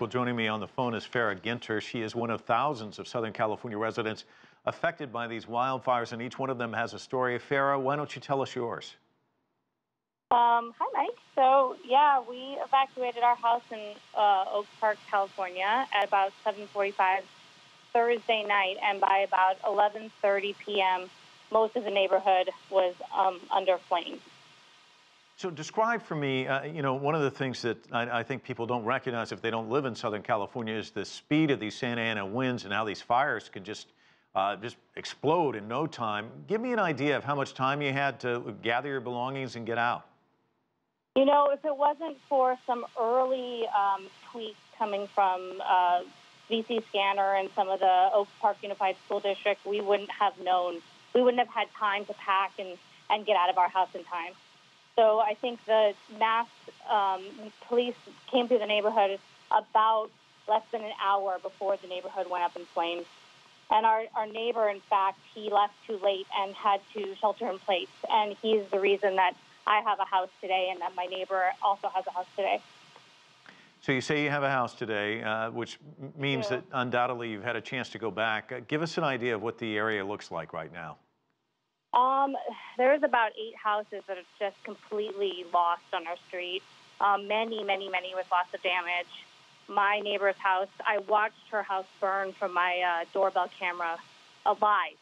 Well, joining me on the phone is Farrah Ginter. She is one of thousands of Southern California residents affected by these wildfires, and each one of them has a story. Farrah, why don't you tell us yours? Hi, Mike. So, yeah, we evacuated our house in Oak Park, California at about 7:45 Thursday night, and by about 11:30 p.m., most of the neighborhood was under flames. So describe for me, one of the things that I think people don't recognize if they don't live in Southern California is the speed of these Santa Ana winds and how these fires could just explode in no time. Give me an idea of how much time you had to gather your belongings and get out. You know, if it wasn't for some early tweets coming from VC Scanner and some of the Oak Park Unified School District, we wouldn't have known. We wouldn't have had time to pack and get out of our house in time. So I think the mass police came through the neighborhood about less than an hour before the neighborhood went up in flames. And our neighbor, in fact, he left too late and had to shelter in place. And he's the reason that I have a house today and that my neighbor also has a house today. So you say you have a house today, which means that undoubtedly you've had a chance to go back. Give us an idea of what the area looks like right now. There's about 8 houses that are just completely lost on our street. Many with lots of damage. My neighbor's house, I watched her house burn from my doorbell camera alive,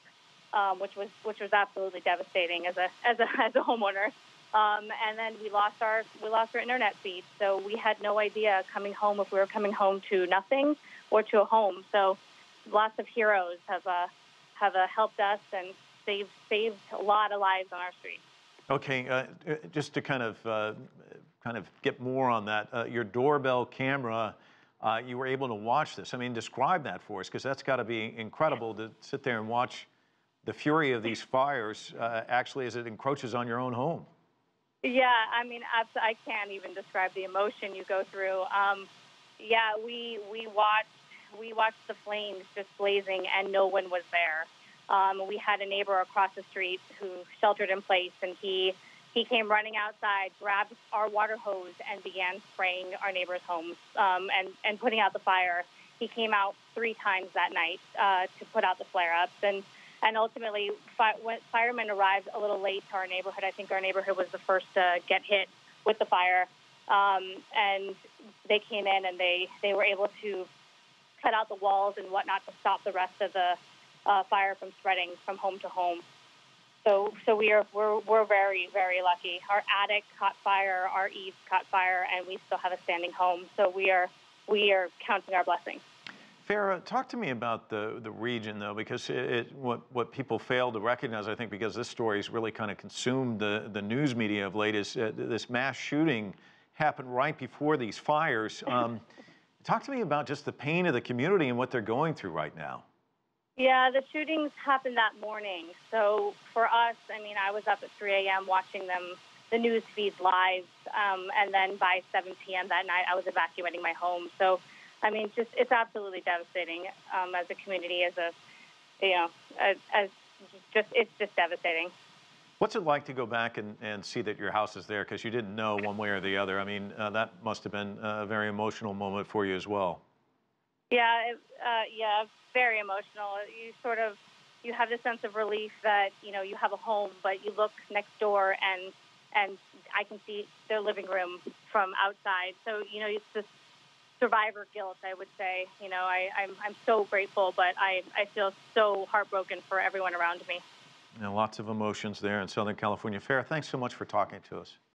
which was absolutely devastating as a homeowner. And then we lost our internet feed, so we had no idea coming home if we were coming home to nothing or to a home. So lots of heroes have helped us and saved a lot of lives on our street. Okay, just to kind of get more on that, your doorbell camera, you were able to watch this. I mean, describe that for us, because that's got to be incredible to sit there and watch the fury of these fires actually as it encroaches on your own home. Yeah, I mean, I can't even describe the emotion you go through. Yeah, we watched the flames just blazing, and no one was there. We had a neighbor across the street who sheltered in place, and he came running outside, grabbed our water hose, and began spraying our neighbors' homes and putting out the fire. He came out 3 times that night to put out the flare-ups, and ultimately, when firemen arrived a little late to our neighborhood. I think our neighborhood was the first to get hit with the fire, and they came in and they were able to cut out the walls and whatnot to stop the rest of the fire from spreading from home to home. So we're very lucky. Our attic caught fire, our eaves caught fire, and we still have a standing home. So we are counting our blessings. Farrah, talk to me about the region, though, because what people fail to recognize, I think, because this story has really kind of consumed the news media of late, is this mass shooting happened right before these fires. Talk to me about just the pain of the community and what they're going through right now. Yeah, the shootings happened that morning. So for us, I mean, I was up at 3 a.m. watching the news feeds live, and then by 7 p.m. that night, I was evacuating my home. So, I mean, it's absolutely devastating as a community, it's just devastating. What's it like to go back and see that your house is there, because you didn't know one way or the other? I mean, that must have been a very emotional moment for you as well. Yeah, very emotional. You have this sense of relief that, you have a home, but you look next door and I can see their living room from outside. So, it's this survivor guilt, I would say. I'm so grateful, but I feel so heartbroken for everyone around me. Lots of emotions there in Southern California. Farrah, thanks so much for talking to us.